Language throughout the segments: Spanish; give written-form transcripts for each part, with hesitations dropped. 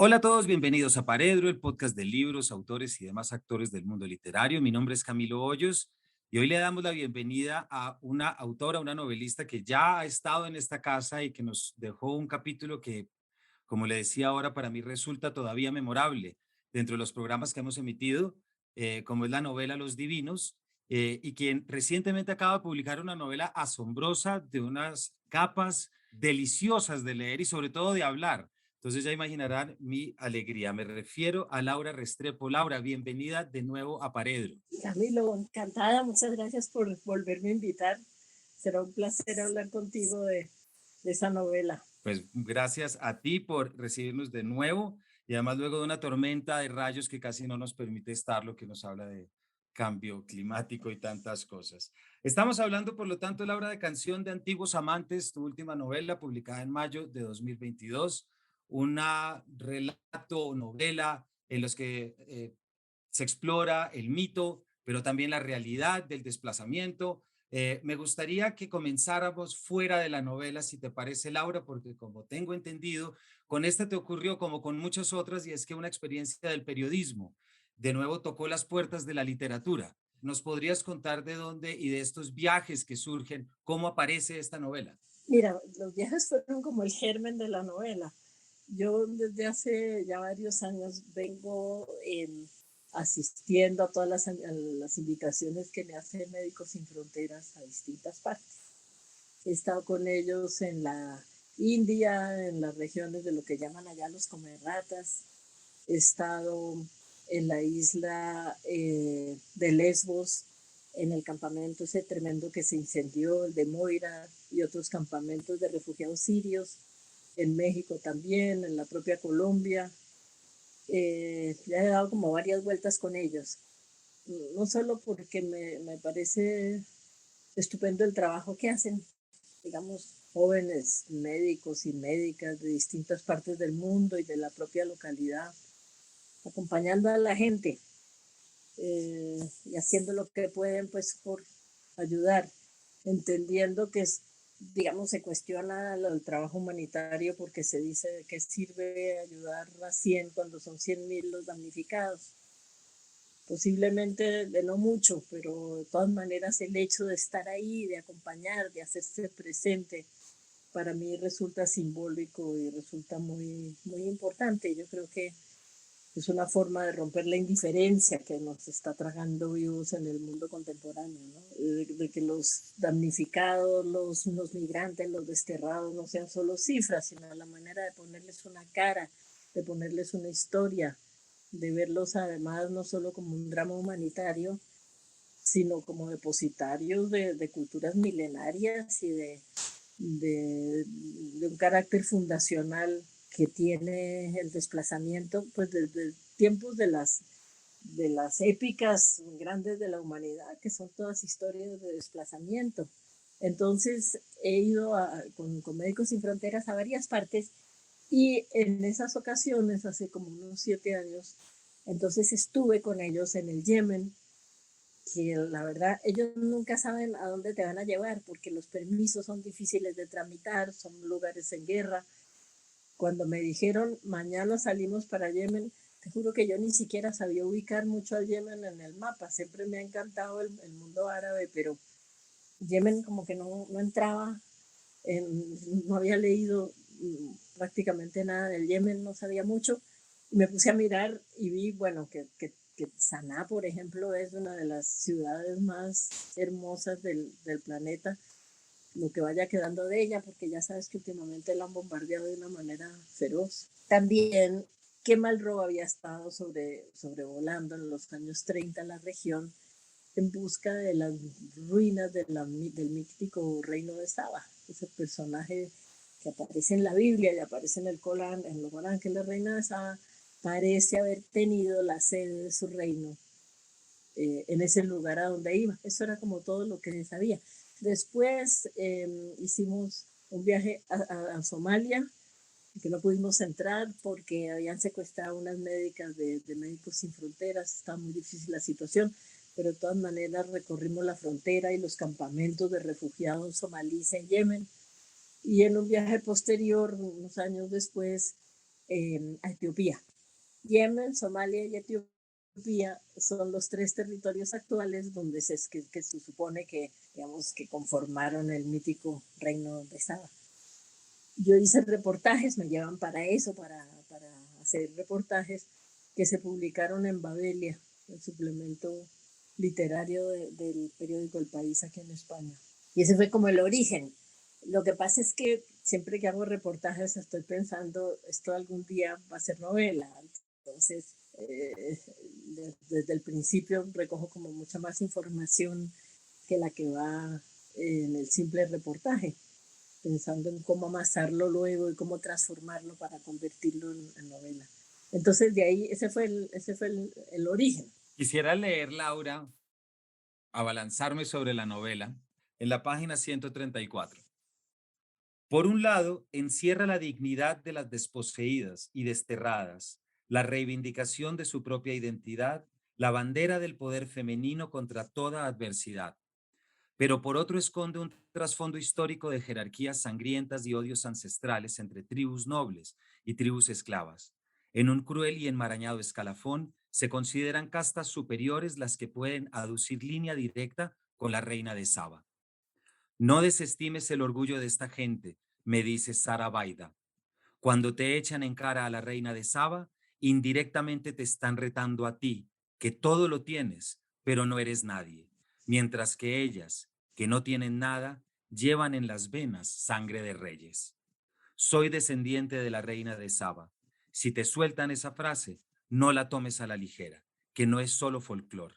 Hola a todos, bienvenidos a Paredro, el podcast de libros, autores y demás actores del mundo literario. Mi nombre es Camilo Hoyos y hoy le damos la bienvenida a una autora, una novelista que ya ha estado en esta casa y que nos dejó un capítulo que, como le decía ahora, para mí resulta todavía memorable dentro de los programas que hemos emitido, como es la novela Los Divinos, y quien recientemente acaba de publicar una novela asombrosa de unas capas deliciosas de leer y sobre todo de hablar. Entonces ya imaginarán mi alegría. Me refiero a Laura Restrepo. Laura, bienvenida de nuevo a Paredro. Camilo, encantada, muchas gracias por volverme a invitar. Será un placer hablar contigo de esa novela. Pues gracias a ti por recibirnos de nuevo y además luego de una tormenta de rayos que casi no nos permite estar, lo que nos habla de cambio climático y tantas cosas. Estamos hablando, por lo tanto, Laura, de Canción de Antiguos Amantes, tu última novela publicada en mayo de 2022, una relato o novela en los que se explora el mito, pero también la realidad del desplazamiento. Me gustaría que comenzáramos fuera de la novela, si te parece, Laura, porque como tengo entendido, con esta te ocurrió como con muchas otras, y es que una experiencia del periodismo de nuevo tocó las puertas de la literatura. ¿Nos podrías contar de dónde y de estos viajes que surgen, cómo aparece esta novela? Mira, los viajes fueron como el germen de la novela. Yo desde hace ya varios años vengo asistiendo a todas las invitaciones que me hacen Médicos Sin Fronteras a distintas partes. He estado con ellos en la India, en las regiones de lo que llaman allá los comerratas. He estado en la isla de Lesbos, en el campamento ese tremendo que se incendió, el de Moira, y otros campamentos de refugiados sirios, en México también, en la propia Colombia. Ya he dado como varias vueltas con ellos, no solo porque me parece estupendo el trabajo que hacen, digamos, jóvenes médicos y médicas de distintas partes del mundo y de la propia localidad, acompañando a la gente y haciendo lo que pueden pues por ayudar, entendiendo que es, digamos, se cuestiona el trabajo humanitario porque se dice de qué sirve ayudar a 100 cuando son 100.000 los damnificados. Posiblemente de no mucho, pero de todas maneras el hecho de estar ahí, de acompañar, de hacerse presente, para mí resulta simbólico y resulta muy, muy importante. Yo creo que es una forma de romper la indiferencia que nos está tragando vivos en el mundo contemporáneo, ¿no? De que los damnificados, los migrantes, los desterrados no sean solo cifras, sino la manera de ponerles una cara, de ponerles una historia, de verlos además no solo como un drama humanitario, sino como depositarios de culturas milenarias y de un carácter fundacional que tiene el desplazamiento, pues desde tiempos de las épicas grandes de la humanidad, que son todas historias de desplazamiento. Entonces he ido con Médicos Sin Fronteras a varias partes y en esas ocasiones, hace como unos 7 años, entonces estuve con ellos en el Yemen, que la verdad ellos nunca saben a dónde te van a llevar porque los permisos son difíciles de tramitar, son lugares en guerra. Cuando me dijeron mañana salimos para Yemen, te juro que yo ni siquiera sabía ubicar mucho al Yemen en el mapa. Siempre me ha encantado el mundo árabe, pero Yemen como que no entraba, no había leído prácticamente nada del Yemen, no sabía mucho. Y me puse a mirar y vi, bueno, que Saná, por ejemplo, es una de las ciudades más hermosas del planeta, lo que vaya quedando de ella, porque ya sabes que últimamente la han bombardeado de una manera feroz. También Kemal había estado sobrevolando en los años 30 la región en busca de las ruinas del mítico reino de Saba, ese personaje que aparece en la Biblia y aparece en el Corán, que es la reina de Saba, parece haber tenido la sede de su reino en ese lugar a donde iba. Eso era como todo lo que sabía. Después hicimos un viaje a Somalia, que no pudimos entrar porque habían secuestrado unas médicas de Médicos Sin Fronteras, estaba muy difícil la situación, pero de todas maneras recorrimos la frontera y los campamentos de refugiados somalíes en Yemen. Y en un viaje posterior, unos años después, a Etiopía. Yemen, Somalia y Etiopía son los tres territorios actuales donde que se supone que, digamos, que conformaron el mítico reino de Saba. Yo hice reportajes, me llevan para eso, para hacer reportajes que se publicaron en Babelia, el suplemento literario del periódico El País aquí en España. Y ese fue como el origen. Lo que pasa es que siempre que hago reportajes estoy pensando, esto algún día va a ser novela. Entonces, desde el principio recojo como mucha más información que la que va en el simple reportaje, pensando en cómo amasarlo luego y cómo transformarlo para convertirlo en novela. Entonces, de ahí, ese fue el origen. Quisiera leer, Laura, abalanzarme sobre la novela en la página 134. Por un lado, encierra la dignidad de las desposeídas y desterradas, la reivindicación de su propia identidad, la bandera del poder femenino contra toda adversidad. Pero por otro esconde un trasfondo histórico de jerarquías sangrientas y odios ancestrales entre tribus nobles y tribus esclavas. En un cruel y enmarañado escalafón se consideran castas superiores las que pueden aducir línea directa con la reina de Saba. No desestimes el orgullo de esta gente, me dice Sara Baida. Cuando te echan en cara a la reina de Saba, indirectamente te están retando a ti, que todo lo tienes, pero no eres nadie, mientras que ellas, que no tienen nada, llevan en las venas sangre de reyes. Soy descendiente de la reina de Saba. Si te sueltan esa frase, no la tomes a la ligera, que no es solo folclor.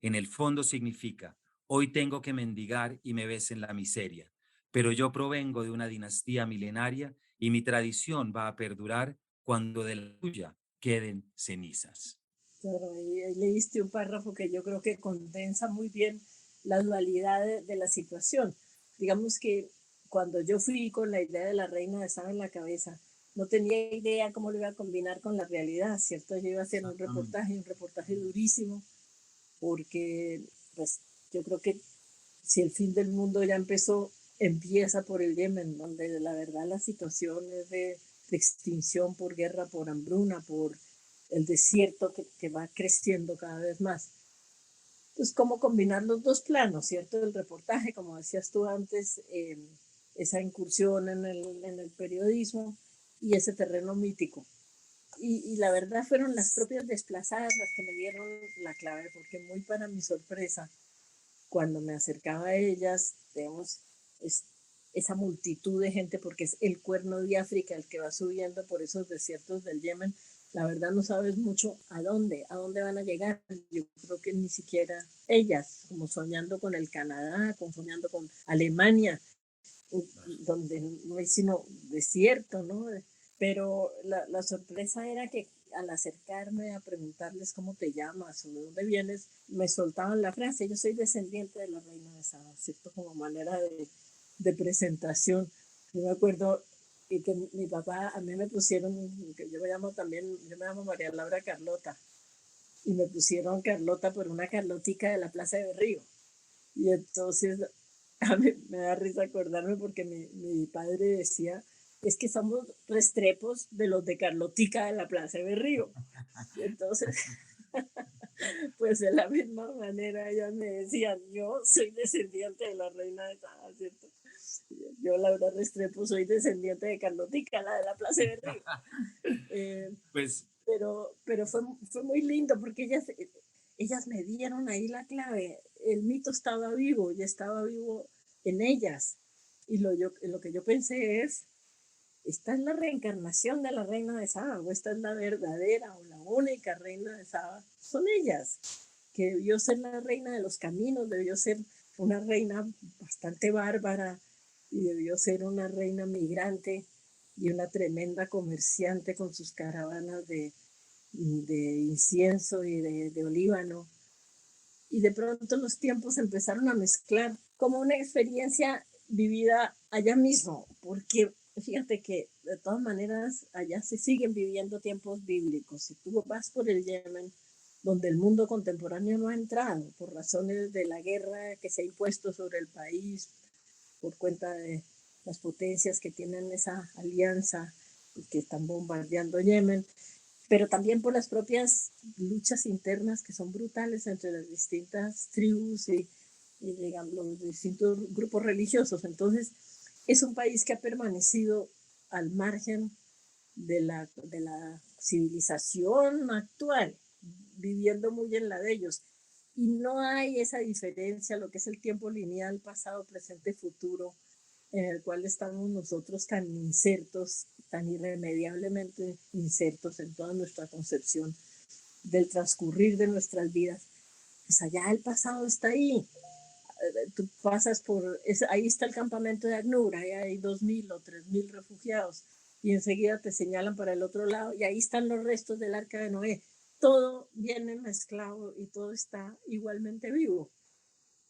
En el fondo significa, hoy tengo que mendigar y me ves en la miseria, pero yo provengo de una dinastía milenaria y mi tradición va a perdurar cuando de la tuya queden cenizas. Claro, ahí leíste un párrafo que yo creo que condensa muy bien la dualidad de la situación. Digamos que cuando yo fui con la idea de la reina de Saba en la cabeza, no tenía idea cómo lo iba a combinar con la realidad, ¿cierto? Yo iba a hacer Exactamente. un reportaje durísimo, porque pues yo creo que si el fin del mundo ya empezó, empieza por el Yemen, donde la verdad la situación es de extinción por guerra, por hambruna, por el desierto que va creciendo cada vez más. Entonces, ¿cómo combinar los dos planos, cierto? El reportaje, como decías tú antes, esa incursión en el periodismo y ese terreno mítico. Y la verdad fueron las propias desplazadas las que me dieron la clave, porque muy para mi sorpresa, cuando me acercaba a ellas, vemos esa multitud de gente, porque es el cuerno de África el que va subiendo por esos desiertos del Yemen. La verdad no sabes mucho a dónde van a llegar. Yo creo que ni siquiera ellas, como soñando con el Canadá, como soñando con Alemania, donde no hay sino desierto, ¿no? Pero la sorpresa era que al acercarme a preguntarles cómo te llamas o de dónde vienes, me soltaban la frase, yo soy descendiente de la reina de Saba, ¿cierto? Como manera de presentación. Yo me acuerdo que mi papá, a mí me pusieron, que yo me llamo también, yo me llamo María Laura Carlota, y me pusieron Carlota por una Carlotica de la Plaza de Berrío. Y entonces a mí me da risa acordarme porque mi padre decía, es que somos restrepos de los de Carlotica de la Plaza de Berrío. Y entonces, pues de la misma manera ellas me decían, yo soy descendiente de la reina de Saba, ¿cierto? Yo, Laura Restrepo, soy descendiente de Carlotica, la de la Plaza de Berrío. Eh, Pues pero fue muy lindo porque ellas me dieron ahí la clave. El mito estaba vivo y estaba vivo en ellas. Y lo que yo pensé es, esta es la reencarnación de la reina de Saba, o esta es la verdadera o la única reina de Saba. Son ellas, que debió ser la reina de los caminos, debió ser una reina bastante bárbara y debió ser una reina migrante y una tremenda comerciante con sus caravanas de incienso y de olíbano. Y de pronto los tiempos empezaron a mezclar como una experiencia vivida allá mismo, porque fíjate que de todas maneras allá se siguen viviendo tiempos bíblicos. Si tú vas por el Yemen, donde el mundo contemporáneo no ha entrado por razones de la guerra que se ha impuesto sobre el país, por cuenta de las potencias que tienen esa alianza, que están bombardeando Yemen, pero también por las propias luchas internas que son brutales entre las distintas tribus y digamos, los distintos grupos religiosos. Entonces, es un país que ha permanecido al margen de la civilización actual, viviendo muy en la de ellos. Y no hay esa diferencia, lo que es el tiempo lineal, pasado, presente, futuro, en el cual estamos nosotros tan insertos, tan irremediablemente insertos en toda nuestra concepción del transcurrir de nuestras vidas. Pues allá el pasado está ahí. Tú pasas por, ahí está el campamento de Acnur, ahí hay 2.000 o 3.000 refugiados, y enseguida te señalan para el otro lado, y ahí están los restos del arca de Noé. Todo viene mezclado y todo está igualmente vivo.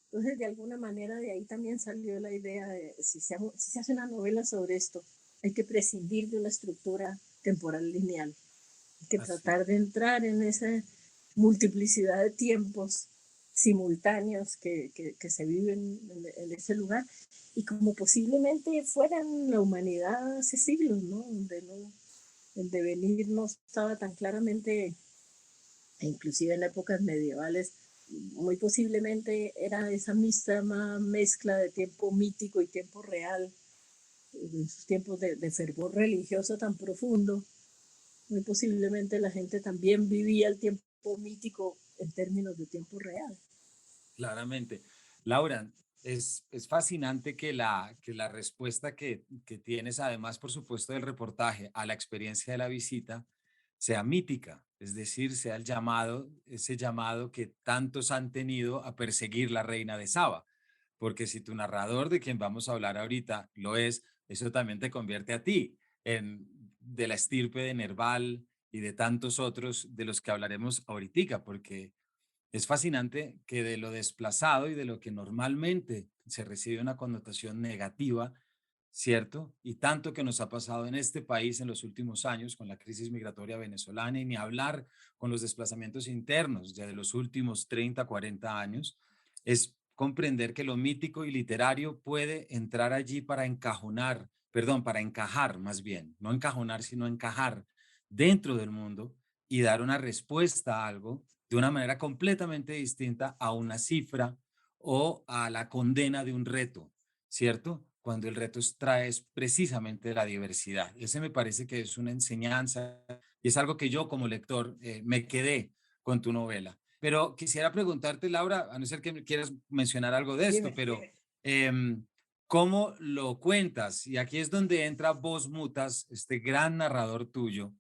Entonces, de alguna manera, de ahí también salió la idea de, si se hace una novela sobre esto, hay que prescindir de una estructura temporal lineal. Hay que Así. tratar de entrar en esa multiplicidad de tiempos simultáneos que se viven en ese lugar y como posiblemente fueran la humanidad hace siglos, ¿no? Donde no, el devenir no estaba tan claramente, e inclusive en épocas medievales, muy posiblemente era esa misma mezcla de tiempo mítico y tiempo real, en sus tiempos de fervor religioso tan profundo. Muy posiblemente la gente también vivía el tiempo mítico en términos de tiempo real. Claramente. Laura, es fascinante que la respuesta que tienes, además, por supuesto, del reportaje a la experiencia de la visita, sea mítica, es decir, sea el llamado, ese llamado que tantos han tenido a perseguir la reina de Saba. Porque si tu narrador, de quien vamos a hablar ahorita, lo es, eso también te convierte a ti en de la estirpe de Nerval y de tantos otros de los que hablaremos ahorita, porque es fascinante que de lo desplazado y de lo que normalmente se recibe una connotación negativa, ¿cierto? Y tanto que nos ha pasado en este país en los últimos años con la crisis migratoria venezolana y ni hablar con los desplazamientos internos ya de los últimos 30, 40 años, es comprender que lo mítico y literario puede entrar allí para encajonar, perdón, para encajar más bien, no encajonar, sino encajar dentro del mundo y dar una respuesta a algo de una manera completamente distinta a una cifra o a la condena de un reto, ¿cierto? Cuando el reto trae precisamente la diversidad. Ese me parece que es una enseñanza y es algo que yo como lector me quedé con tu novela. Pero quisiera preguntarte, Laura, a no ser que me quieras mencionar algo de esto, Dime. pero ¿cómo lo cuentas? Y aquí es donde entra Voz Mutas, este gran narrador tuyo,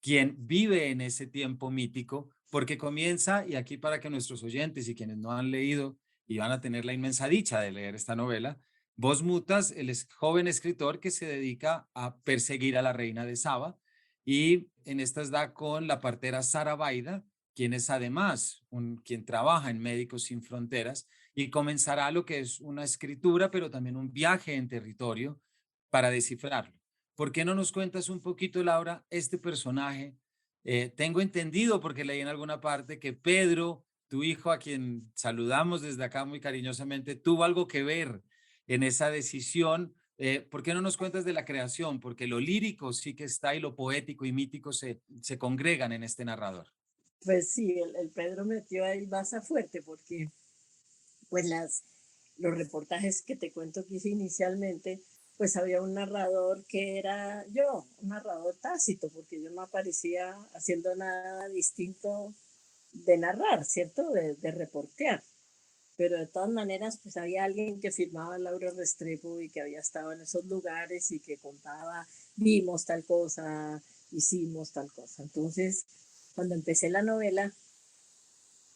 quien vive en ese tiempo mítico, porque comienza, y aquí para que nuestros oyentes y quienes no han leído y van a tener la inmensa dicha de leer esta novela, Vos Mutas, el joven escritor que se dedica a perseguir a la reina de Saba, y en estas da con la partera Sara Baida, quien es además quien trabaja en Médicos Sin Fronteras, y comenzará lo que es una escritura, pero también un viaje en territorio para descifrarlo. ¿Por qué no nos cuentas un poquito, Laura, este personaje? Tengo entendido, porque leí en alguna parte, que Pedro, tu hijo, a quien saludamos desde acá muy cariñosamente, tuvo algo que ver en esa decisión. ¿Por qué no nos cuentas de la creación? Porque lo lírico sí que está y lo poético y mítico se congregan en este narrador. Pues sí, el Pedro metió ahí baza fuerte porque pues los reportajes que te cuento que hice inicialmente, pues había un narrador que era yo, un narrador tácito, porque yo no aparecía haciendo nada distinto de narrar, ¿cierto? De reportear. Pero de todas maneras, pues había alguien que firmaba Laura Restrepo y que había estado en esos lugares y que contaba, vimos tal cosa, hicimos tal cosa. Entonces, cuando empecé la novela,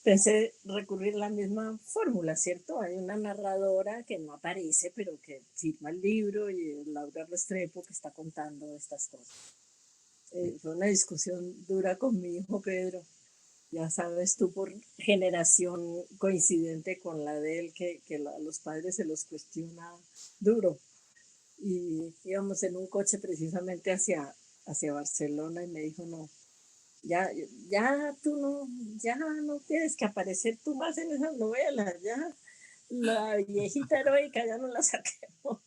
pensé recurrir a la misma fórmula, ¿cierto? Hay una narradora que no aparece, pero que firma el libro y es Laura Restrepo que está contando estas cosas. Fue una discusión dura con mi hijo Pedro, ya sabes tú, por generación coincidente con la de él, a los padres se los cuestiona duro. Y íbamos en un coche precisamente hacia Barcelona y me dijo, no, ya, ya tú no, ya no tienes que aparecer tú más en esas novelas, ya la viejita heroica ya no la saquemos.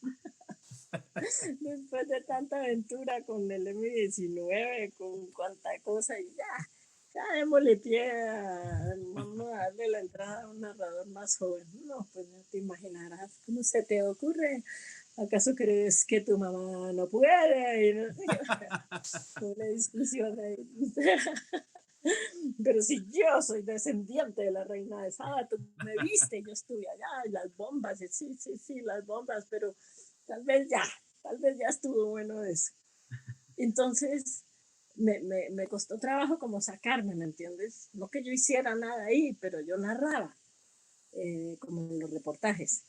Después de tanta aventura con el M19, con cuanta cosa, y ya démosle pie, vamos a darle la entrada a un narrador más joven. No, pues ya te imaginarás, ¿cómo se te ocurre? ¿Acaso crees que tu mamá no puede? Y no sé qué. Una discusión ahí. Pero si yo soy descendiente de la reina de Saba, tú me viste, yo estuve allá, y las bombas, y sí, sí, sí, las bombas, pero tal vez ya, tal vez ya estuvo bueno eso. Entonces, me costó trabajo como sacarme, ¿me entiendes? No que yo hiciera nada ahí, pero yo narraba, como en los reportajes.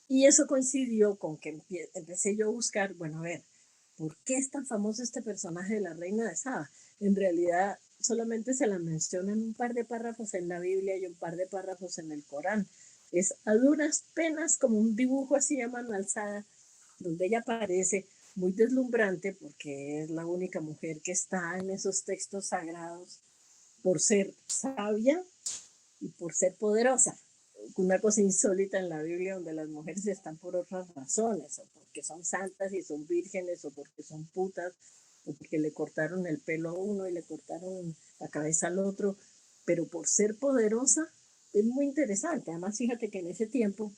Y eso coincidió con que empecé yo a buscar, bueno, a ver, ¿por qué es tan famoso este personaje de la reina de Saba? En realidad solamente se la menciona en un par de párrafos en la Biblia y un par de párrafos en el Corán. Es a duras penas como un dibujo así a mano alzada, donde ella aparece muy deslumbrante porque es la única mujer que está en esos textos sagrados por ser sabia y por ser poderosa. Una cosa insólita en la Biblia donde las mujeres están por otras razones, o porque son santas y son vírgenes, o porque son putas, o porque le cortaron el pelo a uno y le cortaron la cabeza al otro, pero por ser poderosa es muy interesante. Además, fíjate que en ese tiempo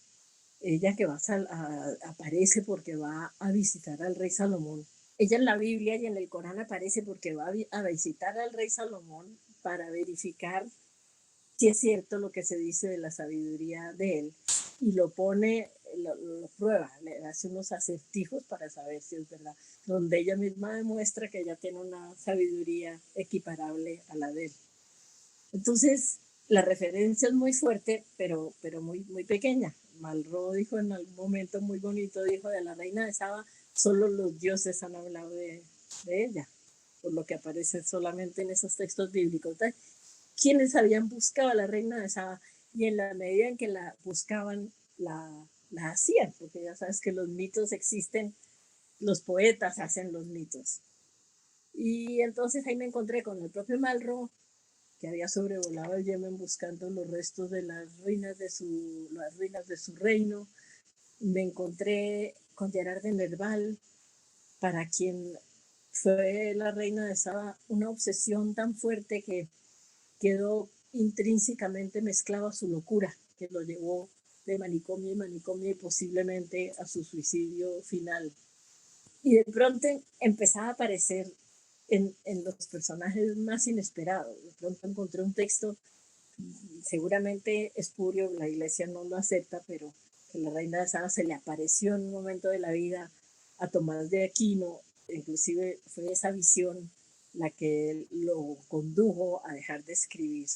ella que aparece porque va a visitar al rey Salomón. Ella en la Biblia y en el Corán aparece porque va a visitar al rey Salomón para verificar si es cierto lo que se dice de la sabiduría de él y lo pone, lo prueba, le hace unos acertijos para saber si es verdad, donde ella misma demuestra que ella tiene una sabiduría equiparable a la de él. Entonces, la referencia es muy fuerte, pero muy, muy pequeña. Malraux dijo en algún momento muy bonito, dijo de la reina de Saba, solo los dioses han hablado de ella, por lo que aparece solamente en esos textos bíblicos. Entonces, quienes habían buscado a la reina de Saba y en la medida en que la buscaban, la hacían, porque ya sabes que los mitos existen, los poetas hacen los mitos. Y entonces ahí me encontré con el propio Malraux, que había sobrevolado el Yemen buscando los restos de las ruinas de su reino. Me encontré con Gerard de Nerval, para quien fue la reina de Saba una obsesión tan fuerte que quedó intrínsecamente mezclado a su locura, que lo llevó de manicomio en manicomio y posiblemente a su suicidio final. Y de pronto empezaba a aparecer en los personajes más inesperados. De pronto encontré un texto, seguramente espurio, la iglesia no lo acepta, pero que la reina de Saba se le apareció en un momento de la vida a Tomás de Aquino, inclusive fue esa visión la que lo condujo a dejar de escribir.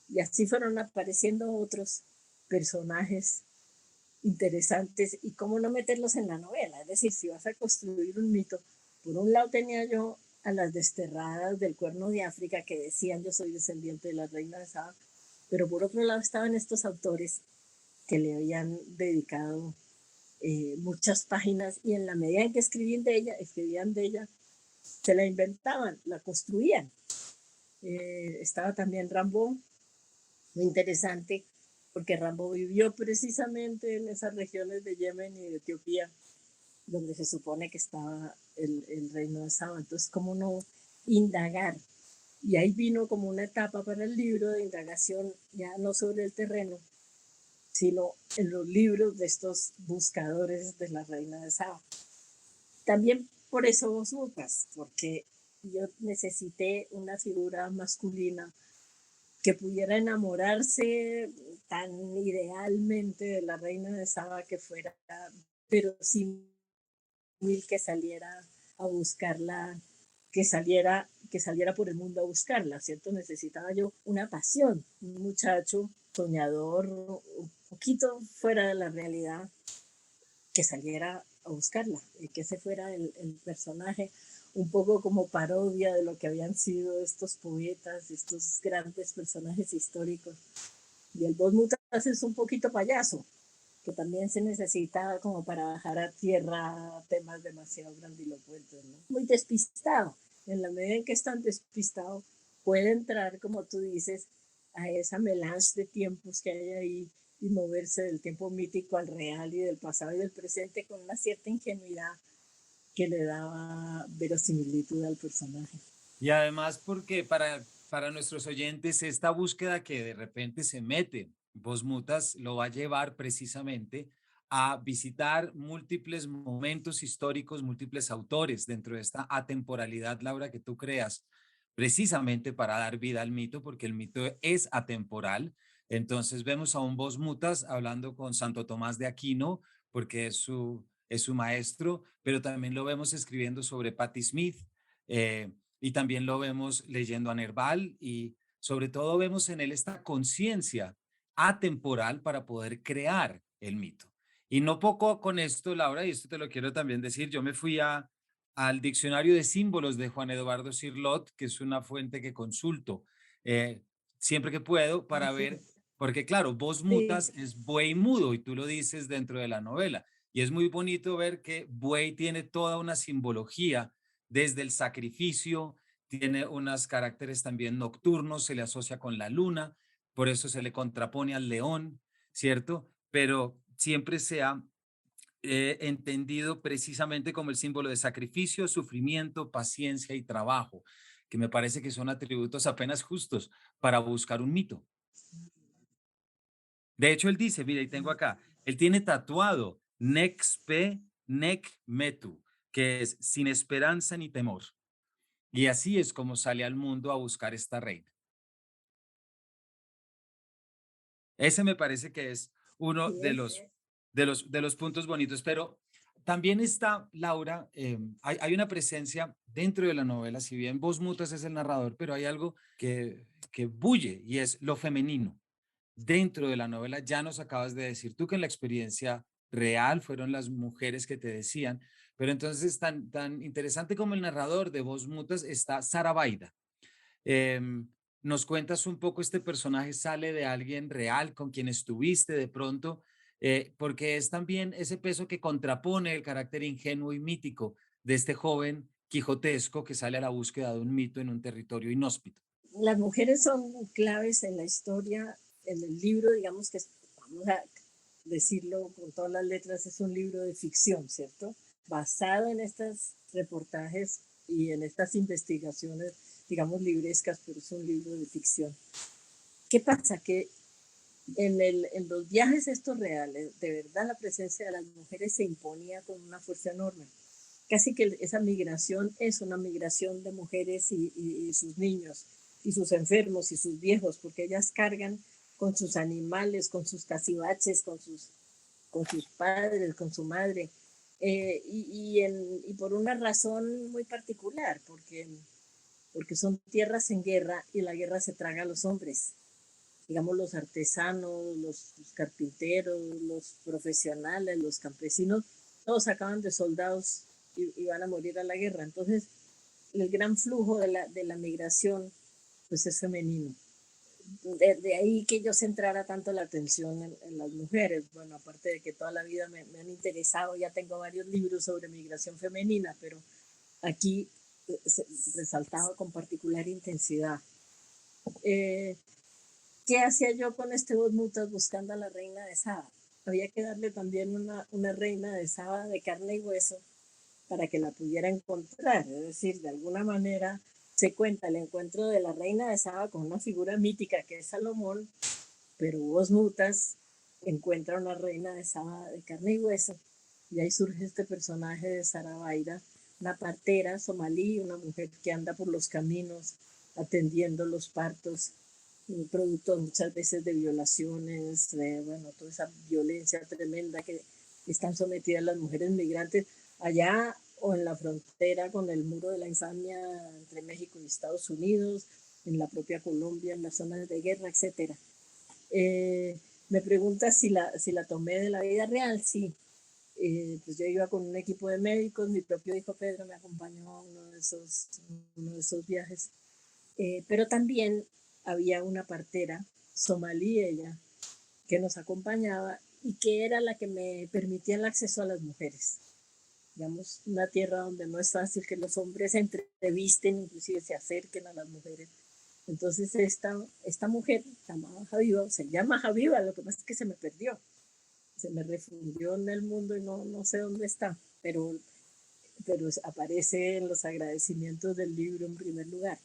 Y así fueron apareciendo otros personajes interesantes y cómo no meterlos en la novela. Es decir, si vas a construir un mito, por un lado tenía yo a las desterradas del Cuerno de África que decían yo soy descendiente de la reina de Saba, pero por otro lado estaban estos autores que le habían dedicado muchas páginas y en la medida en que escribían de ella, se la inventaban, la construían. Estaba también Rambo, muy interesante, porque Rambo vivió precisamente en esas regiones de Yemen y de Etiopía, donde se supone que estaba el reino de Saba. Entonces, ¿cómo no indagar? Y ahí vino como una etapa para el libro de indagación, ya no sobre el terreno, sino en los libros de estos buscadores de la reina de Saba. También por eso vos mutas, porque yo necesité una figura masculina que pudiera enamorarse tan idealmente de la reina de Saba que fuera, pero sin que saliera a buscarla, que saliera por el mundo a buscarla, ¿cierto? Necesitaba yo una pasión, un muchacho soñador, un poquito fuera de la realidad, que saliera a buscarla y que ese fuera el personaje un poco como parodia de lo que habían sido estos poetas, estos grandes personajes históricos. Y el Dos Mutas es un poquito payaso, que también se necesita como para bajar a tierra temas demasiado grandilocuentes, ¿no? Muy despistado. En la medida en que están despistados, puede entrar, como tú dices, a esa melange de tiempos que hay ahí y moverse del tiempo mítico al real y del pasado y del presente con una cierta ingenuidad que le daba verosimilitud al personaje. Y además porque para nuestros oyentes esta búsqueda que de repente se mete Voz Mutas lo va a llevar precisamente a visitar múltiples momentos históricos, múltiples autores dentro de esta atemporalidad, Laura, que tú creas, precisamente para dar vida al mito, porque el mito es atemporal. Entonces vemos a un Voz Mutas hablando con Santo Tomás de Aquino, porque es su maestro, pero también lo vemos escribiendo sobre Patti Smith. eh, y también lo vemos leyendo a Nerval y sobre todo vemos en él esta conciencia atemporal para poder crear el mito. Y no poco con esto, Laura, y esto te lo quiero también decir, yo me fui al diccionario de símbolos de Juan Eduardo Cirlot, que es una fuente que consulto eh, siempre que puedo para ver, porque claro, voz Sí, mutas es buey mudo y tú lo dices dentro de la novela. Y es muy bonito ver que buey tiene toda una simbología desde el sacrificio, tiene unos caracteres también nocturnos, se le asocia con la luna, por eso se le contrapone al león, ¿cierto? Pero siempre se ha entendido precisamente como el símbolo de sacrificio, sufrimiento, paciencia y trabajo, que me parece que son atributos apenas justos para buscar un mito. De hecho, él dice, mira, y tengo acá, él tiene tatuado Nexpe Nec Metu, que es sin esperanza ni temor. Y así es como sale al mundo a buscar esta reina. Ese me parece que es uno sí es. de los puntos bonitos, pero también está, Laura, hay una presencia dentro de la novela, si bien vos mutas es el narrador, pero hay algo que bulle y es lo femenino. Dentro de la novela ya nos acabas de decir tú que en la experiencia real fueron las mujeres que te decían, pero entonces tan interesante como el narrador de Voz Mutas está Sara Baida. Nos cuentas un poco, este personaje sale de alguien real con quien estuviste de pronto, porque es también ese peso que contrapone el carácter ingenuo y mítico de este joven quijotesco que sale a la búsqueda de un mito en un territorio inhóspito. Las mujeres son claves en la historia, en el libro, digamos que, vamos a decirlo con todas las letras, es un libro de ficción, ¿cierto? Basado en estos reportajes y en estas investigaciones, digamos, librescas, pero es un libro de ficción. ¿Qué pasa? Que en los viajes estos reales, de verdad la presencia de las mujeres se imponía con una fuerza enorme. Casi que esa migración es una migración de mujeres y sus niños, y sus enfermos, y sus viejos, porque ellas cargan con sus animales, con sus cacibaches, con sus padres, con su madre, y por una razón muy particular, porque son tierras en guerra y la guerra se traga a los hombres, digamos los artesanos, los carpinteros, los profesionales, los campesinos, todos acaban de soldados y van a morir a la guerra. Entonces, el gran flujo de la migración pues es femenino. De ahí que yo centrara tanto la atención en las mujeres. Bueno, aparte de que toda la vida me han interesado, ya tengo varios libros sobre migración femenina, pero aquí resaltado con particular intensidad. Eh, ¿Qué hacía yo con este Voz Mutas buscando a la reina de Saba? Había que darle también una reina de Saba de carne y hueso para que la pudiera encontrar. Es decir, de alguna manera se cuenta el encuentro de la reina de Saba con una figura mítica que es Salomón, pero Voz Mutas encuentra una reina de Saba de carne y hueso. Y ahí surge este personaje de Sarabaira, una partera somalí, una mujer que anda por los caminos atendiendo los partos, producto muchas veces de violaciones, de bueno, toda esa violencia tremenda que están sometidas las mujeres migrantes allá o en la frontera con el muro de la infamia entre México y Estados Unidos, en la propia Colombia, en las zonas de guerra, etcétera. Me pregunta si la tomé de la vida real, sí. Pues yo iba con un equipo de médicos, mi propio hijo Pedro me acompañó a uno de esos viajes, pero también había una partera somalí, ella, que nos acompañaba y que era la que me permitía el acceso a las mujeres. Digamos, una tierra donde no es fácil que los hombres se entrevisten, inclusive se acerquen a las mujeres. Entonces esta mujer llamada Javiva, se llama Javiva, lo que pasa es que se me perdió, se me refundió en el mundo y no sé dónde está, pero aparece en los agradecimientos del libro en primer lugar.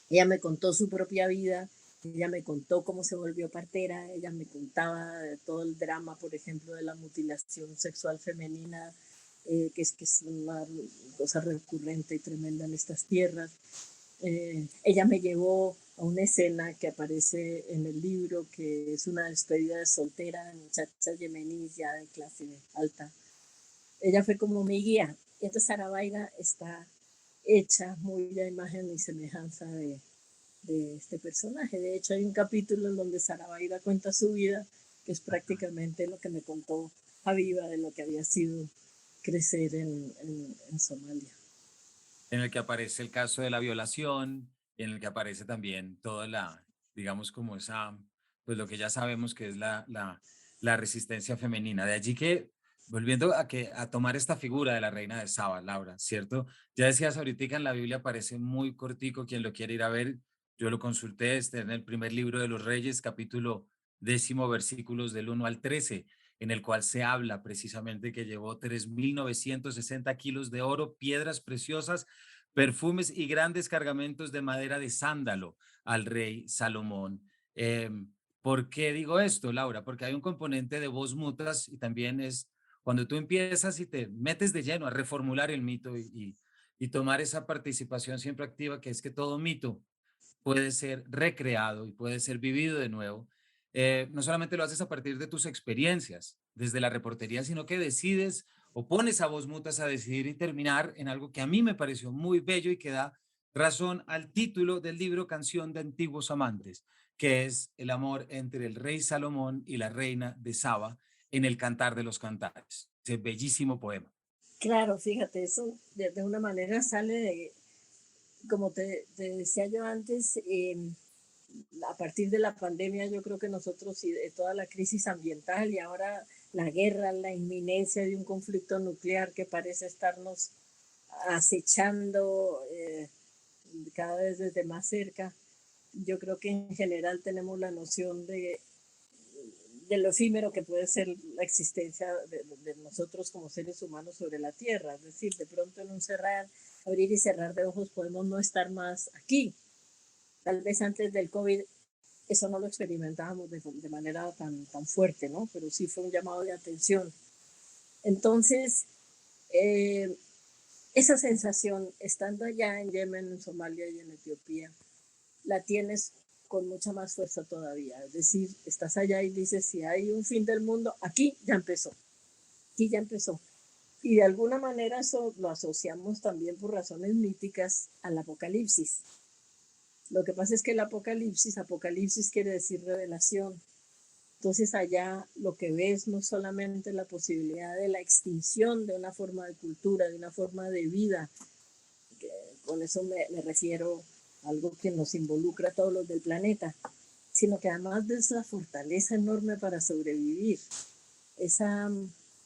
Ella me contó su propia vida, ella me contó cómo se volvió partera, ella me contaba de todo el drama, por ejemplo, de la mutilación sexual femenina, que es una cosa recurrente y tremenda en estas tierras. Ella me llevó a una escena que aparece en el libro, que es una despedida de soltera de muchacha yemení ya de clase alta. Ella fue como mi guía. Y entonces Sarabayda está hecha muy a imagen y semejanza de este personaje. De hecho, hay un capítulo en donde Sarabayda cuenta su vida, que es prácticamente lo que me contó Aviva de lo que había sido crecer en Somalia. En el que aparece el caso de la violación, en el que aparece también toda la, digamos, como esa, pues lo que ya sabemos que es la resistencia femenina. De allí que, volviendo a tomar esta figura de la reina de Saba, Laura, ¿cierto? Ya decías ahorita en la Biblia aparece muy cortico, quien lo quiere ir a ver, yo lo consulté, en el primer libro de los Reyes, capítulo 10, versículos del 1 al 13, en el cual se habla precisamente que llevó 3.960 kilos de oro, piedras preciosas, perfumes y grandes cargamentos de madera de sándalo al rey Salomón. ¿Por qué digo esto, Laura? Porque hay un componente de voz mutas y también es cuando tú empiezas y te metes de lleno a reformular el mito y tomar esa participación siempre activa, que es que todo mito puede ser recreado y puede ser vivido de nuevo. No solamente lo haces a partir de tus experiencias desde la reportería, sino que decides o pones a voz mutas a decidir y terminar en algo que a mí me pareció muy bello y que da razón al título del libro Canción de Antiguos Amantes, que es el amor entre el rey Salomón y la reina de Saba en el Cantar de los Cantares. Ese bellísimo poema. Claro, fíjate, eso de una manera sale de, como te decía yo antes, a partir de la pandemia yo creo que nosotros y de toda la crisis ambiental y ahora la guerra, la inminencia de un conflicto nuclear que parece estarnos acechando cada vez desde más cerca, yo creo que en general tenemos la noción de lo efímero que puede ser la existencia de nosotros como seres humanos sobre la Tierra. Es decir, de pronto en un cerrar, abrir y cerrar de ojos podemos no estar más aquí. Tal vez antes del COVID eso no lo experimentábamos de manera tan fuerte, ¿no? Pero sí fue un llamado de atención. Entonces, eh, esa sensación, estando allá en Yemen, en Somalia y en Etiopía, la tienes con mucha más fuerza todavía. Es decir, estás allá y dices, si hay un fin del mundo, aquí ya empezó. Y de alguna manera eso lo asociamos también por razones míticas al Apocalipsis. Lo que pasa es que el Apocalipsis quiere decir revelación. Entonces allá lo que ves no solamente la posibilidad de la extinción de una forma de cultura, de una forma de vida, que con eso me refiero a algo que nos involucra a todos los del planeta, sino que además de esa fortaleza enorme para sobrevivir, esa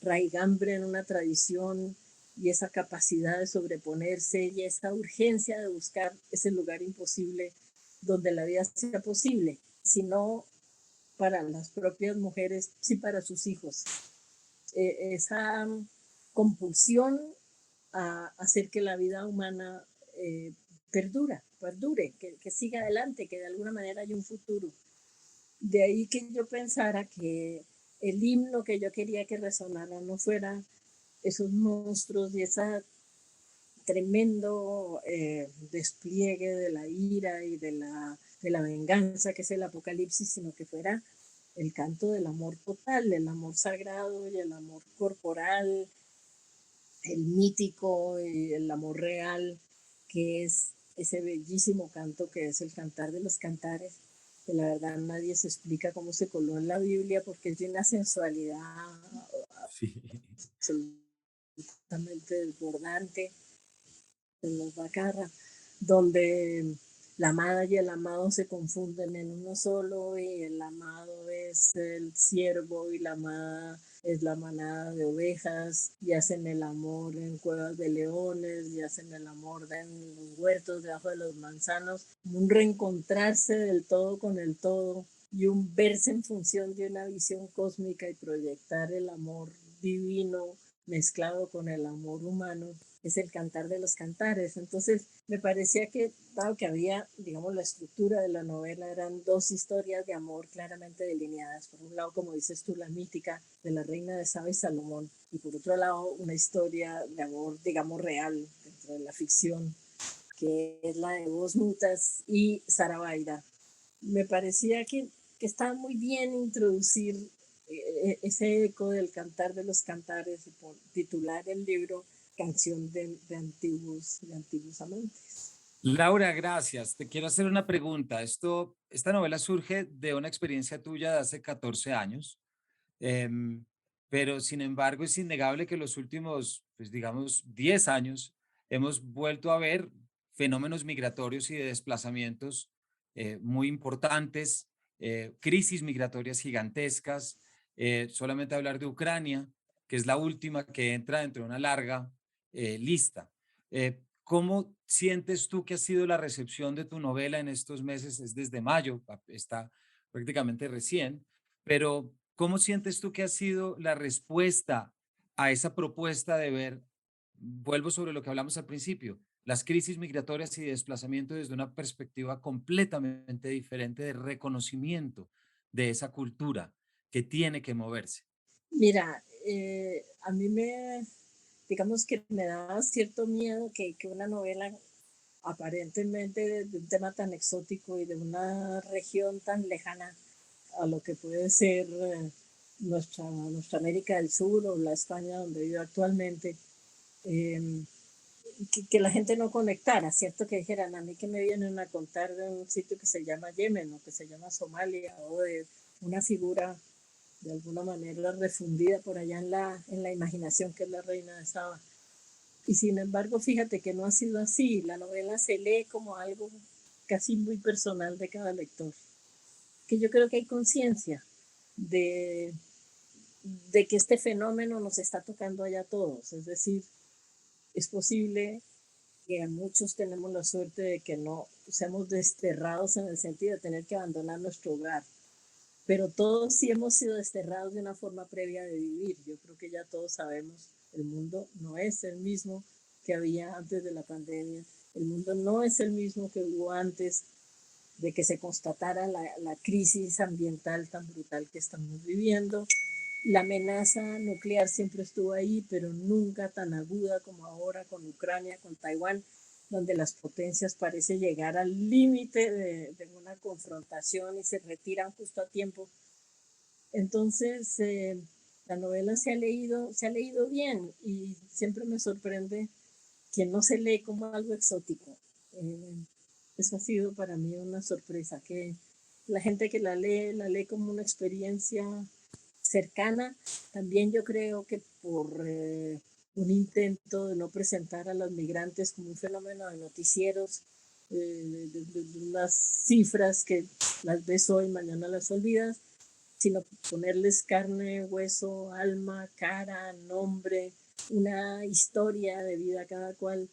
raigambre en una tradición y esa capacidad de sobreponerse y esa urgencia de buscar ese lugar imposible donde la vida sea posible, sino para las propias mujeres, sí para sus hijos. Esa compulsión a hacer que la vida humana perdure, que siga adelante, que de alguna manera haya un futuro. De ahí que yo pensara que el himno que yo quería que resonara no fuera esos monstruos y ese tremendo despliegue de la ira y de la venganza que es el Apocalipsis, sino que fuera el canto del amor total, el amor sagrado y el amor corporal, el mítico y el amor real, que es ese bellísimo canto que es el Cantar de los Cantares, que la verdad nadie se explica cómo se coló en la Biblia porque es de una sensualidad Sí. absolutamente desbordante en los Bacarra, donde la amada y el amado se confunden en uno solo y el amado es el siervo y la amada es la manada de ovejas, y hacen el amor en cuevas de leones, y hacen el amor en los huertos, debajo de los manzanos, un reencontrarse del todo con el todo y un verse en función de una visión cósmica y proyectar el amor divino mezclado con el amor humano, es el cantar de los cantares. Entonces, me parecía que, dado que había, digamos, la estructura de la novela, eran dos historias de amor claramente delineadas. Por un lado, como dices tú, la mítica de la reina de Saba y Salomón, y por otro lado, una historia de amor, digamos, real, dentro de la ficción, que es la de Vos Mutas y Sarabayda. Me parecía que estaba muy bien introducir ese eco del cantar de los cantares y por titular el libro Canción de antiguos amantes. Laura, gracias. Te quiero hacer una pregunta. Esta novela surge de una experiencia tuya de hace 14 años, em, pero sin embargo es innegable que los últimos, pues digamos, 10 años hemos vuelto a ver fenómenos migratorios y de desplazamientos muy importantes, crisis migratorias gigantescas. Solamente hablar de Ucrania, que es la última que entra dentro de una larga lista. ¿Cómo sientes tú que ha sido la recepción de tu novela en estos meses? Es desde mayo, está prácticamente recién, pero ¿cómo sientes tú que ha sido la respuesta a esa propuesta de ver, vuelvo sobre lo que hablamos al principio, las crisis migratorias y de desplazamiento desde una perspectiva completamente diferente de reconocimiento de esa cultura que tiene que moverse? Mira, a mí digamos que me da cierto miedo que una novela aparentemente de un tema tan exótico y de una región tan lejana a lo que puede ser nuestra América del Sur o la España donde vivo actualmente, eh, que la gente no conectara, ¿cierto? Que dijeran, a mí que me vienen a contar de un sitio que se llama Yemen o que se llama Somalia o de una figura de alguna manera refundida por allá en la imaginación que es la reina de Saba. Y sin embargo, fíjate que no ha sido así. La novela se lee como algo casi muy personal de cada lector. Que yo creo que hay conciencia de, de que este fenómeno nos está tocando allá a todos. Es decir, es posible que a muchos tenemos la suerte de que no seamos desterrados en el sentido de tener que abandonar nuestro hogar, pero todos sí hemos sido desterrados de una forma previa de vivir. Yo creo que ya todos sabemos, el mundo no es el mismo que había antes de la pandemia, el mundo no es el mismo que hubo antes de que se constatara la crisis ambiental tan brutal que estamos viviendo. La amenaza nuclear siempre estuvo ahí, pero nunca tan aguda como ahora con Ucrania, con Taiwán, donde las potencias parecen llegar al límite de una confrontación y se retiran justo a tiempo. Entonces, la novela se ha leído bien y siempre me sorprende que no se lee como algo exótico. Eso ha sido para mí una sorpresa, que la gente que la lee como una experiencia cercana. También yo creo que por un intento de no presentar a los migrantes como un fenómeno de noticieros, de unas cifras que las ves hoy, mañana las olvidas, sino ponerles carne, hueso, alma, cara, nombre, una historia de vida a cada cual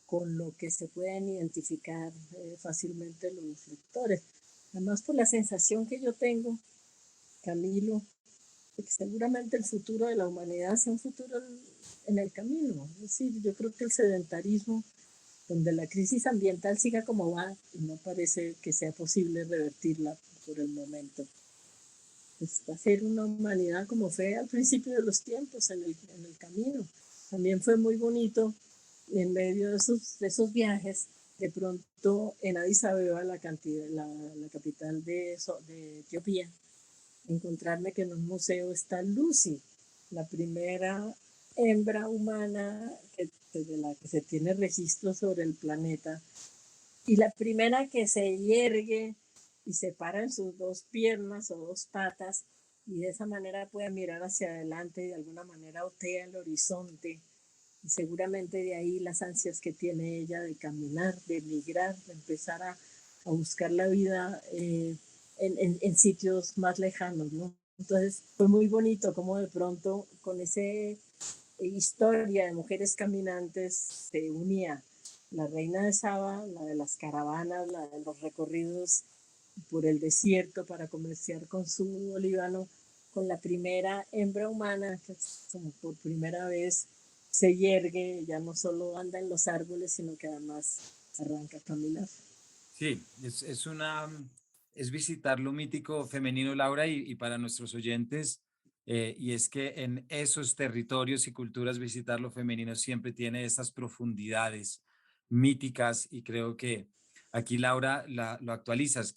con lo que se pueden identificar fácilmente los lectores. Además, por la sensación que yo tengo, Camilo, de que seguramente el futuro de la humanidad sea un futuro en el camino. Es decir, yo creo que el sedentarismo, donde la crisis ambiental siga como va, y no parece que sea posible revertirla por el momento, pues va a ser una humanidad como fue al principio de los tiempos en el camino. También fue muy bonito en medio de esos viajes, de pronto en Addis Abeba, la capital de Etiopía, encontrarme que en un museo está Lucy, la primera hembra humana de la que se tiene registro sobre el planeta y la primera que se yergue y se para en sus dos piernas o dos patas y de esa manera puede mirar hacia adelante y de alguna manera otea el horizonte. Y seguramente de ahí las ansias que tiene ella de caminar, de migrar, de empezar a buscar la vida en sitios más lejanos, ¿no? Entonces fue muy bonito como de pronto con ese historia de mujeres caminantes se unía la reina de Saba, la de las caravanas, la de los recorridos por el desierto para comerciar con su olivano, con la primera hembra humana que como por primera vez se yergue, ya no solo anda en los árboles, sino que además arranca a caminar. Sí, es visitar lo mítico femenino, Laura, y para nuestros oyentes, y es que en esos territorios y culturas visitar lo femenino siempre tiene estas profundidades míticas y creo que aquí, Laura, lo actualizas.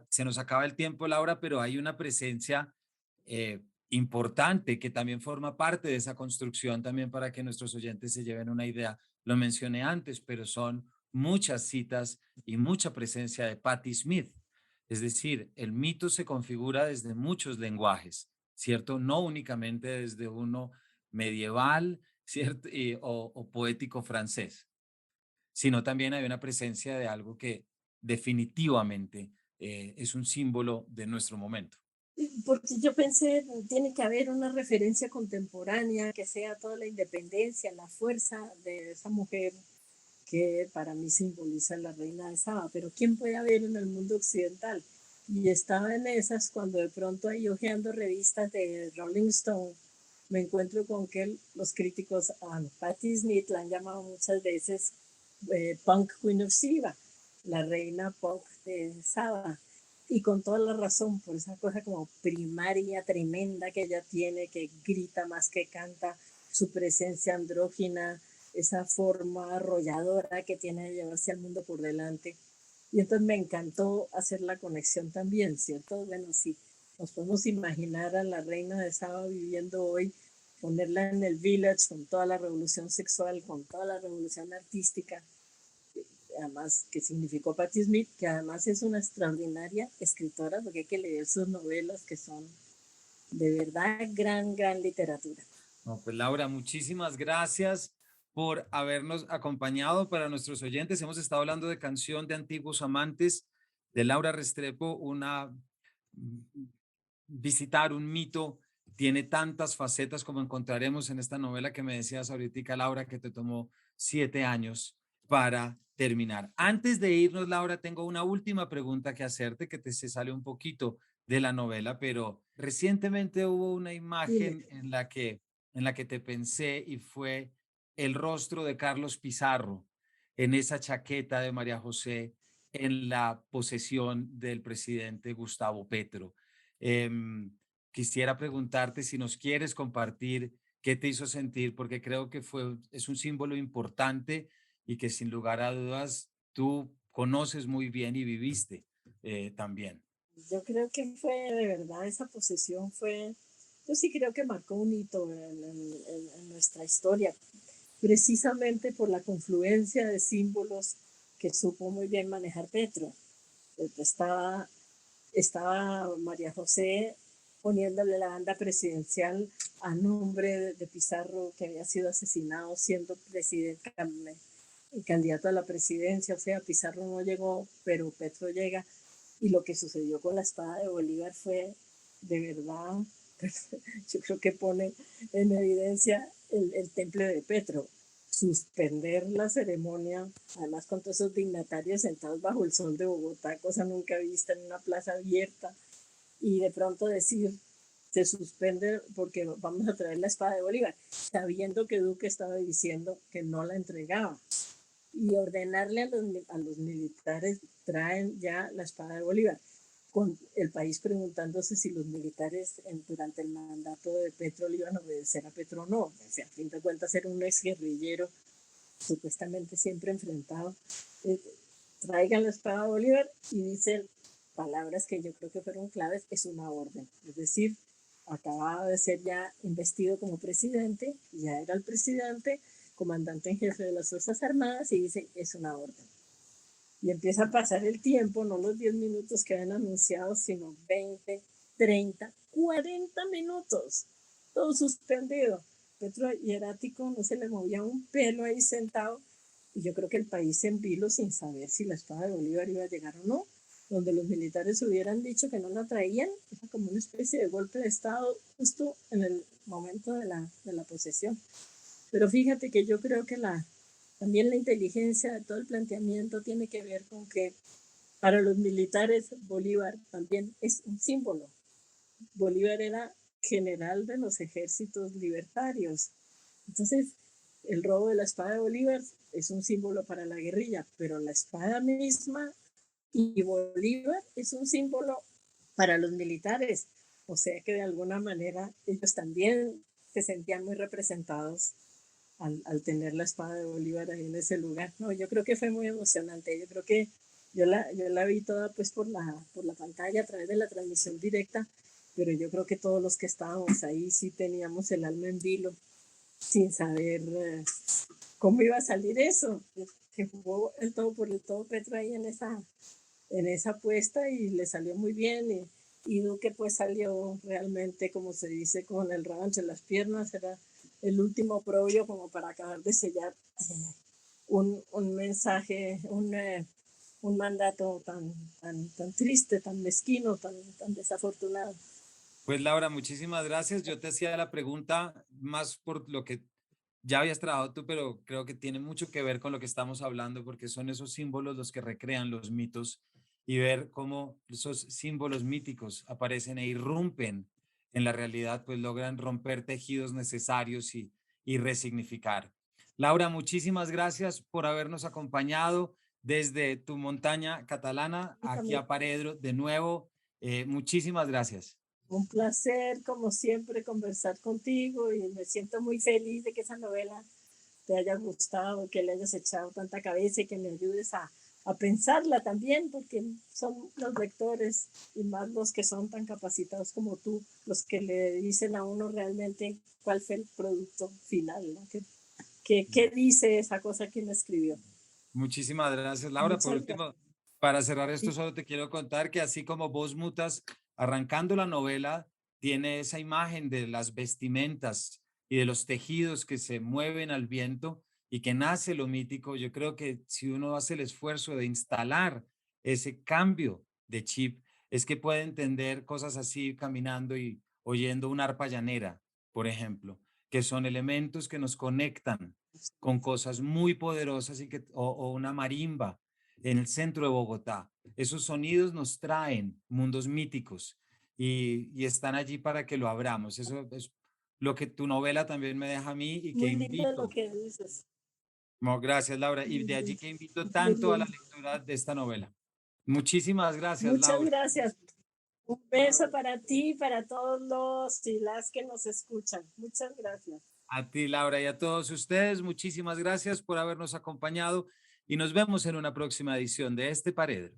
Se nos acaba el tiempo, Laura, pero hay una presencia importante que también forma parte de esa construcción también para que nuestros oyentes se lleven una idea. Lo mencioné antes, pero son muchas citas y mucha presencia de Patti Smith. Es decir, el mito se configura desde muchos lenguajes, ¿cierto? No únicamente desde uno medieval, ¿cierto? O poético francés, sino también hay una presencia de algo que definitivamente es un símbolo de nuestro momento. Porque yo pensé, tiene que haber una referencia contemporánea que sea toda la independencia, la fuerza de esa mujer que para mí simboliza la reina de Saba, pero ¿quién puede haber en el mundo occidental? Y estaba en esas cuando de pronto ahí hojeando revistas de Rolling Stone, me encuentro con que los críticos a Patti Smith la han llamado muchas veces Punk Queen of Siva, la reina punk de Saba. Y con toda la razón, por esa cosa como primaria, tremenda que ella tiene, que grita más que canta, su presencia andrógina, esa forma arrolladora que tiene de llevarse al mundo por delante. Y entonces me encantó hacer la conexión también, ¿cierto? Bueno, si nos podemos imaginar a la reina de Saba viviendo hoy, ponerla en el village con toda la revolución sexual, con toda la revolución artística, además que significó Patti Smith, que además es una extraordinaria escritora, porque hay que leer sus novelas que son de verdad gran, gran literatura. No, pues Laura, muchísimas gracias por habernos acompañado. Para nuestros oyentes, hemos estado hablando de Canción de Antiguos Amantes de Laura Restrepo, mm, visitar un mito tiene tantas facetas como encontraremos en esta novela que me decías ahorita, Laura, que te tomó 7 años para terminar. Antes de irnos, Laura, tengo una última pregunta que hacerte que se sale un poquito de la novela, pero recientemente hubo una Dime. imagen en la que te pensé y fue el rostro de Carlos Pizarro en esa chaqueta de María José en la posesión del presidente Gustavo Petro. Em, Quisiera preguntarte si nos quieres compartir qué te hizo sentir, porque creo que es un símbolo importante y que sin lugar a dudas tú conoces muy bien y viviste también. Yo creo que fue de verdad esa posesión fue, yo sí creo que marcó un hito en nuestra historia, precisamente por la confluencia de símbolos que supo muy bien manejar Petro. Estaba, estaba María José poniéndole la banda presidencial a nombre de Pizarro, que había sido asesinado siendo presidente, candidato a la presidencia. O sea, Pizarro no llegó, pero Petro llega. Y lo que sucedió con la espada de Bolívar fue de verdad, yo creo que pone en evidencia el temple de Petro. Suspender la ceremonia, además con todos esos dignatarios sentados bajo el sol de Bogotá, cosa nunca vista en una plaza abierta, y de pronto decir, se suspende porque vamos a traer la espada de Bolívar, sabiendo que Duque estaba diciendo que no la entregaba y ordenarle a los militares traen ya la espada de Bolívar, con el país preguntándose si los militares durante el mandato de Petro le iban a obedecer a Petro o no. O sea, a fin de cuentas era un exguerrillero supuestamente siempre enfrentado. Eh, Traigan la espada de Bolívar y dicen palabras que yo creo que fueron claves, es una orden. Es decir, acababa de ser ya investido como presidente, ya era el presidente, comandante en jefe de las Fuerzas Armadas y dice, es una orden. Y empieza a pasar el tiempo, no los 10 minutos que habían anunciado, sino 20, 30, 40 minutos, todo suspendido. Petro hierático no se le movía un pelo ahí sentado y yo creo que el país en vilo sin saber si la espada de Bolívar iba a llegar o no. donde los militares hubieran dicho que no la traían, era como una especie de golpe de Estado justo en el momento de la posesión. Pero fíjate que yo creo que también la inteligencia de todo el planteamiento tiene que ver con que para los militares Bolívar también es un símbolo. Bolívar era general de los ejércitos libertarios. Entonces, el robo de la espada de Bolívar es un símbolo para la guerrilla, pero la espada misma y Bolívar es un símbolo para los militares. O sea que de alguna manera ellos también se sentían muy representados al tener la espada de Bolívar ahí en ese lugar. No, yo creo que fue muy emocionante. Yo creo que yo la vi toda pues por la pantalla a través de la transmisión directa, pero yo creo que todos los que estábamos ahí sí teníamos el alma en vilo, sin saber cómo iba a salir eso. Que jugó el todo por el todo Petro ahí en esa apuesta y le salió muy bien. Y Duque pues salió realmente, como se dice, con el rabo entre las piernas. Era el último oprobio como para acabar de sellar un mensaje, un mandato tan triste, tan mezquino, tan desafortunado. Pues Laura, muchísimas gracias. Yo te hacía la pregunta más por lo que ya habías trabajado tú, pero creo que tiene mucho que ver con lo que estamos hablando, porque son esos símbolos los que recrean los mitos y ver cómo esos símbolos míticos aparecen e irrumpen en la realidad, pues logran romper tejidos necesarios y resignificar. Laura, muchísimas gracias por habernos acompañado desde tu montaña catalana Y aquí también a Paredro de nuevo. Muchísimas gracias. un placer, como siempre, conversar contigo y me siento muy feliz de que esa novela te haya gustado, que le hayas echado tanta cabeza y que me ayudes a pensarla también, porque son los lectores y más los que son tan capacitados como tú, los que le dicen a uno realmente cuál fue el producto final, ¿no? ¿Qué dice esa cosa que uno escribió? Muchísimas gracias, Laura. Por Muchas gracias. último, para cerrar esto, Y solo te quiero contar que así como vos mutas, arrancando la novela, tiene esa imagen de las vestimentas y de los tejidos que se mueven al viento y que nace lo mítico. Yo creo que si uno hace el esfuerzo de instalar ese cambio de chip, es que puede entender cosas así caminando y oyendo una arpa llanera, por ejemplo, que son elementos que nos conectan con cosas muy poderosas o una marimba en el centro de Bogotá. Esos sonidos nos traen mundos míticos y están allí para que lo abramos. Eso es lo que tu novela también me deja a mí y que muy lindo lo invito. que dices. No, gracias, Laura. Y Muy de allí lindo. que invito Muy tanto a la lindo. lectura de esta novela. Muchísimas gracias, Muchas Laura. gracias. Un beso para ti y para todos los y las que nos escuchan. Muchas gracias. A ti, Laura, y a todos ustedes, muchísimas gracias por habernos acompañado y nos vemos en una próxima edición de este Paredro.